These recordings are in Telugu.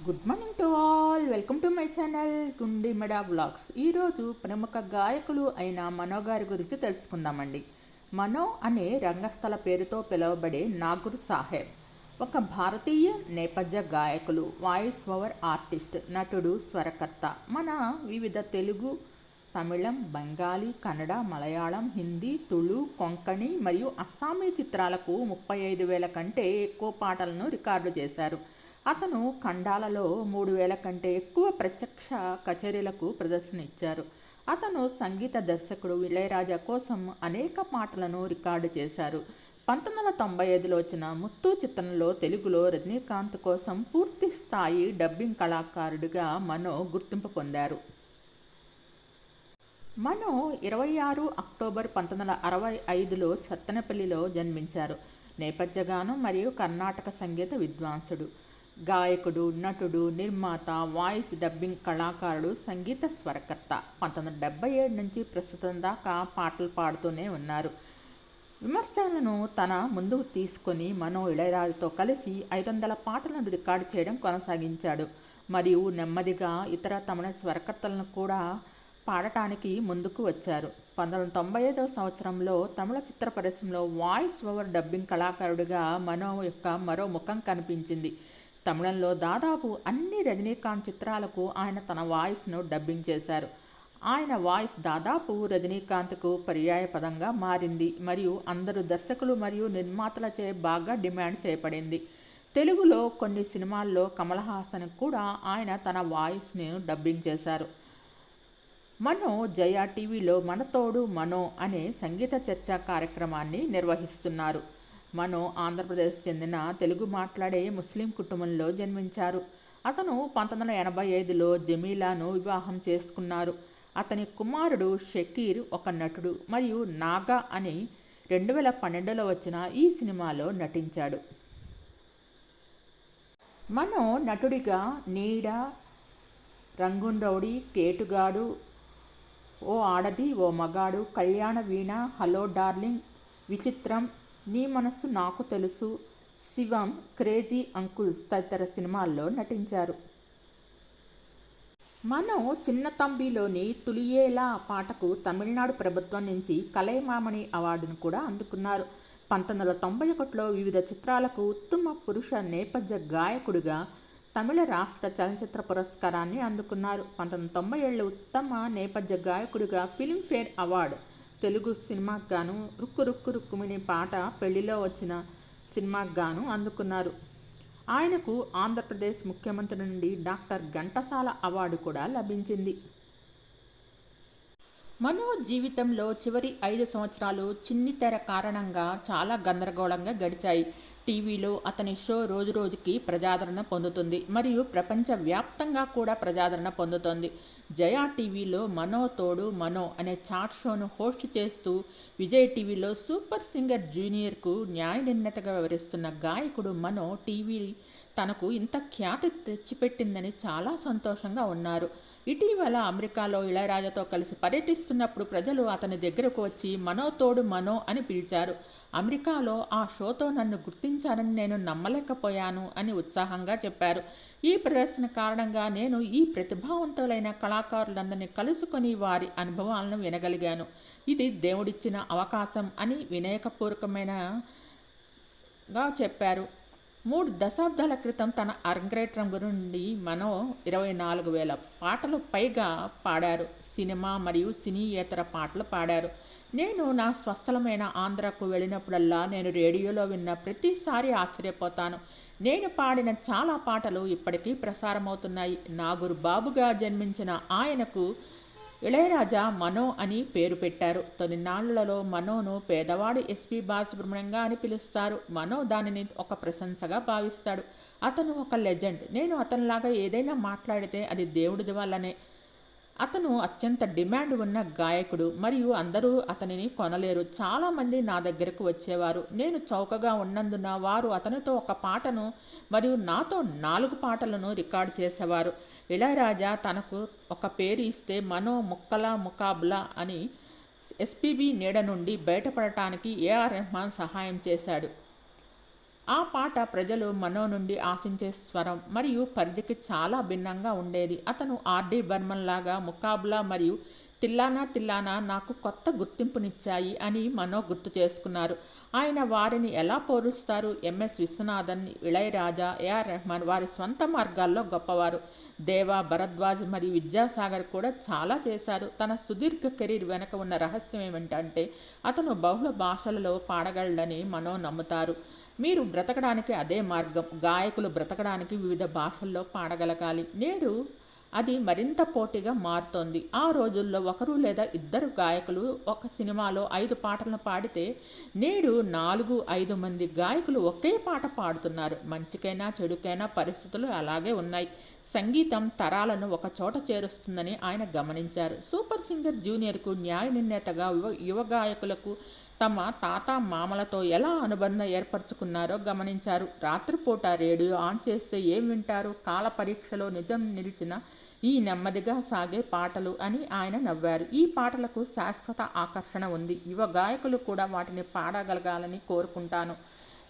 Good morning to all. Welcome to my channel Gundimeda vlogs. ఈరోజు ప్రముఖ గాయకులు అయిన మనో గారి గురించి తెలుసుకుందామండి. మనో అనే రంగస్థల పేరుతో పిలువబడే నాగూర్ సాహెబ్ ఒక భారతీయ నేపథ్య గాయకులు, వాయిస్ ఓవర్ ఆర్టిస్ట్, నటుడు, స్వరకర్త. మన వివిధ తెలుగు, తమిళం, బెంగాలీ, కన్నడ, మలయాళం, హిందీ, తుళు, కొంకణి మరియు అస్సామీ చిత్రాలకు 35,000 కంటే ఎక్కువ పాటలను రికార్డు చేశారు. అతను ఖండాలలో 3,000 కంటే ఎక్కువ ప్రత్యక్ష కచేరీలకు ప్రదర్శన ఇచ్చారు. అతను సంగీత దర్శకుడు ఇళయరాజా కోసం అనేక పాటలను రికార్డు చేశారు. 1995లో వచ్చిన ముత్తు చిత్రంలో తెలుగులో రజనీకాంత్ కోసం పూర్తి స్థాయి డబ్బింగ్ కళాకారుడిగా మనో గుర్తింపు పొందారు. మనో 26 అక్టోబర్ 1965లో సత్తెనపల్లిలో జన్మించారు. నేపథ్య గానం మరియు కర్ణాటక సంగీత విద్వాంసుడు, గాయకుడు, నటుడు, నిర్మాత, వాయిస్ డబ్బింగ్ కళాకారుడు, సంగీత స్వరకర్త. 1977 నుంచి ప్రస్తుతం దాకా పాటలు పాడుతూనే ఉన్నారు. విమర్శలను తన ముందుకు తీసుకొని మనో ఇళయరాజాతో కలిసి 500 పాటలను రికార్డు చేయడం కొనసాగించాడు మరియు నెమ్మదిగా ఇతర తమిళ స్వరకర్తలను కూడా పాడటానికి ముందుకు వచ్చారు. 1995 సంవత్సరంలో తమిళ చిత్ర పరిశ్రమలో వాయిస్ ఓవర్ డబ్బింగ్ కళాకారుడిగా మనో యొక్క మరో ముఖం కనిపించింది. తమిళంలో దాదాపు అన్ని రజనీకాంత్ చిత్రాలకు ఆయన తన వాయిస్ను డబ్బింగ్ చేశారు. ఆయన వాయిస్ దాదాపు రజనీకాంత్కు పర్యాయపదంగా మారింది మరియు అందరు దర్శకులు మరియు నిర్మాతలచే బాగా డిమాండ్ చేయబడింది. తెలుగులో కొన్ని సినిమాల్లో కమల్ హాసన్ కూడా ఆయన తన వాయిస్ను డబ్బింగ్ చేశారు. మనో జయా టీవీలో మనతోడు మనో అనే సంగీత చర్చా కార్యక్రమాన్ని నిర్వహిస్తున్నారు. మనో ఆంధ్రప్రదేశ్ చెందిన తెలుగు మాట్లాడే ముస్లిం కుటుంబంలో జన్మించారు. అతను 1985లో జమీలాను వివాహం చేసుకున్నారు. అతని కుమారుడు షకీర్ ఒక నటుడు మరియు నాగా అని 2012లో వచ్చిన ఈ సినిమాలో నటించాడు. మనో నటుడిగా నీడ, రంగూన్ రౌడీ, కేటుగాడు, ఓ ఆడది ఓ మగాడు, కళ్యాణ వీణ, హలో డార్లింగ్, విచిత్రం, నీ మనసు నాకు తెలుసు, శివం, క్రేజీ అంకుల్స్ తదితర సినిమాల్లో నటించారు. మనో చిన్న తంబిలోని తులియేలా పాటకు తమిళనాడు ప్రభుత్వం నుంచి కలైమామణి అవార్డును కూడా అందుకున్నారు. 1991లో వివిధ చిత్రాలకు ఉత్తమ పురుష నేపథ్య గాయకుడిగా తమిళ రాష్ట్ర చలనచిత్ర పురస్కారాన్ని అందుకున్నారు. 1997లో ఉత్తమ నేపథ్య గాయకుడిగా ఫిల్మ్ఫేర్ అవార్డు తెలుగు సినిమాకు గాను, రుక్కు రుక్కు రుక్కుమిని పాట పెళ్లిలో వచ్చిన సినిమాకు గాను అందుకున్నారు. ఆయనకు ఆంధ్రప్రదేశ్ ముఖ్యమంత్రి నుండి డాక్టర్ ఘంటసాల అవార్డు కూడా లభించింది. మనో జీవితంలో చివరి 5 సంవత్సరాలు చిన్ని తెర కారణంగా చాలా గందరగోళంగా గడిచాయి. టీవీలో అతని షో రోజురోజుకి ప్రజాదరణ పొందుతుంది మరియు ప్రపంచవ్యాప్తంగా కూడా ప్రజాదరణ పొందుతోంది. జయా టీవీలో మనో తోడు మనో అనే చాట్ షోను హోస్ట్ చేస్తూ విజయ్ టీవీలో సూపర్ సింగర్ జూనియర్కు న్యాయ నిర్ణేతగా వివరిస్తున్న గాయకుడు మనో టీవీ తనకు ఇంత ఖ్యాతి తెచ్చిపెట్టిందని చాలా సంతోషంగా ఉన్నారు. ఇటీవల అమెరికాలో ఇళయరాజాతో కలిసి పర్యటిస్తున్నప్పుడు ప్రజలు అతని దగ్గరకు వచ్చి మనో తోడు మనో అని పిలిచారు. అమెరికాలో ఆ షోతో నన్ను గుర్తించారని నేను నమ్మలేకపోయాను అని ఉత్సాహంగా చెప్పారు. ఈ ప్రదర్శన కారణంగా నేను ఈ ప్రతిభావంతులైన కళాకారులందరినీ కలుసుకొని వారి అనుభవాలను వినగలిగాను. ఇది దేవుడిచ్చిన అవకాశం అని వినయపూర్వకమైనగా చెప్పారు. 3 దశాబ్దాల క్రితం తన అరంగేట్రం నుండి మనో 24,000 పాటలు పైగా పాడారు. సినిమా మరియు సినీయేతర పాటలు పాడారు. నేను నా స్వస్థలమైన ఆంధ్రకు వెళ్ళినప్పుడల్లా నేను రేడియోలో విన్న ప్రతిసారి ఆశ్చర్యపోతాను. నేను పాడిన చాలా పాటలు ఇప్పటికీ ప్రసారమవుతున్నాయి. నాగూర్ బాబుగా జన్మించిన ఆయనకు ఇళయరాజా మనో అని పేరు పెట్టారు. తొలినాళ్లలో మనోను పేదవాడి ఎస్పి బాలసుబ్రహ్మణ్యంగా అని పిలుస్తారు. మనో దానిని ఒక ప్రశంసగా భావిస్తాడు. అతను ఒక లెజెండ్. నేను అతనిలాగా ఏదైనా మాట్లాడితే అది దేవుడి వల్లనే. అతను అత్యంత డిమాండ్ ఉన్న గాయకుడు మరియు అందరూ అతనిని కొనలేరు. చాలామంది నా దగ్గరకు వచ్చేవారు. నేను చౌకగా ఉన్నందున వారు అతనితో ఒక పాటను మరియు నాతో 4 పాటలను రికార్డు చేసేవారు. ఇళయరాజా తనకు ఒక పేరు ఇస్తే మనో ముక్కలా ముకాబులా అని ఎస్పీబీ నీడ నుండి బయటపడటానికి ఏఆర్ రెహమాన్ సహాయం చేశాడు. ఆ పాట ప్రజలు మనో నుండి ఆశించే స్వరం మరియు పరిధికి చాలా భిన్నంగా ఉండేది. అతను ఆర్డి బర్మన్ లాగా ముకాబ్లా మరియు తిల్లానా తిల్లానా నాకు కొత్త గుర్తింపునిచ్చాయి అని మనో గుర్తు చేసుకున్నారు. ఆయన వారిని ఎలా పోలుస్తారు? ఎంఎస్ విశ్వనాథన్, ఇళయరాజా, ఏఆర్ రెహమాన్ వారి స్వంత మార్గాల్లో గొప్పవారు. దేవా, భరద్వాజ్ మరియు విద్యాసాగర్ కూడా చాలా చేశారు. తన సుదీర్ఘ కెరీర్ వెనక ఉన్న రహస్యం ఏమిటంటే అతను బహుళ భాషలలో పాడగలడని మనో నమ్ముతారు. మీరు బ్రతకడానికి అదే మార్గం. గాయకులు బ్రతకడానికి వివిధ భాషల్లో పాడగలగాలి. నేడు అది మరింత పోటీగా మారుతోంది. ఆ రోజుల్లో ఒకరు లేదా ఇద్దరు గాయకులు ఒక సినిమాలో 5 పాటలను పాడితే నేడు 4-5 మంది గాయకులు ఒకే పాట పాడుతున్నారు. మంచికైనా చెడుకైనా పరిస్థితులు అలాగే ఉన్నాయి. సంగీతం తరాలను ఒక చోట చేరుస్తుందని ఆయన గమనించారు. సూపర్ సింగర్ జూనియర్కు న్యాయ నిర్ణేతగా యువ గాయకులకు తమ తాత మామలతో ఎలా అనుబంధం ఏర్పరచుకున్నారో గమనించారు. రాత్రిపూట రేడియో ఆన్ చేస్తే ఏం వింటారు? కాల పరీక్షలో నిజం నిలిచిన ఈ నెమ్మదిగా సాగే పాటలు అని ఆయన నవ్వారు. ఈ పాటలకు శాశ్వత ఆకర్షణ ఉంది. యువ గాయకులు కూడా వాటిని పాడగలగాలని కోరుకుంటాను.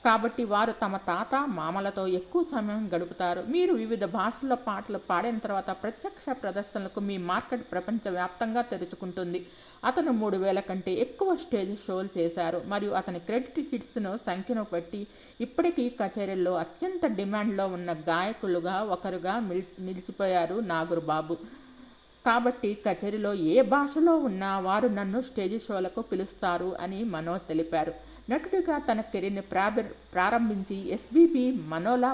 కాబట్టి వారు తమ తాత మామలతో ఎక్కువ సమయం గడుపుతారు. మీరు వివిధ భాషల్లో పాటలు పాడిన తర్వాత ప్రత్యక్ష ప్రదర్శనలకు మీ మార్కెట్ ప్రపంచవ్యాప్తంగా తెరుచుకుంటుంది. అతను 3000 కంటే ఎక్కువ స్టేజ్ షోలు చేశారు మరియు అతని క్రెడిట్ హిట్స్ను సంఖ్యను బట్టి ఇప్పటికీ కచేరీల్లో అత్యంత డిమాండ్లో ఉన్న గాయకులుగా ఒకరుగా నిలిచిపోయారు నాగూర్బాబు. కాబట్టి కచేరీలో ఏ భాషలో ఉన్నా వారు నన్ను స్టేజ్ షోలకు పిలుస్తారు అని మనో తెలిపారు. నటుడిగా తన కెరీర్ని ప్రారంభించి ఎస్బీపీ మనోలా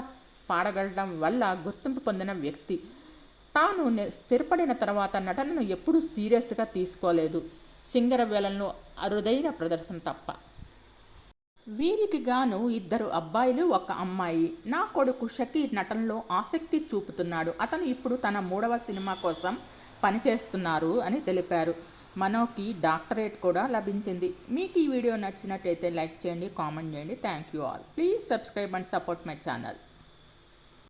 పాడగలడం వల్ల గుర్తింపు పొందిన వ్యక్తి. తాను స్థిరపడిన తర్వాత నటనను ఎప్పుడూ సీరియస్గా తీసుకోలేదు. సింగరవేళలను అరుదైన ప్రదర్శన తప్ప. వీరికి గాను 2 అబ్బాయిలు 1 అమ్మాయి. నా కొడుకు షకీర్ నటనలో ఆసక్తి చూపుతున్నాడు. అతను ఇప్పుడు తన 3వ సినిమా కోసం పనిచేస్తున్నారు అని తెలిపారు. మనోకి డాక్టరేట్ కూడా లభించింది. మీకు ఈ వీడియో నచ్చినట్టయితే లైక్ చేయండి, కామెంట్ చేయండి. Thank you all. Please subscribe and support my channel.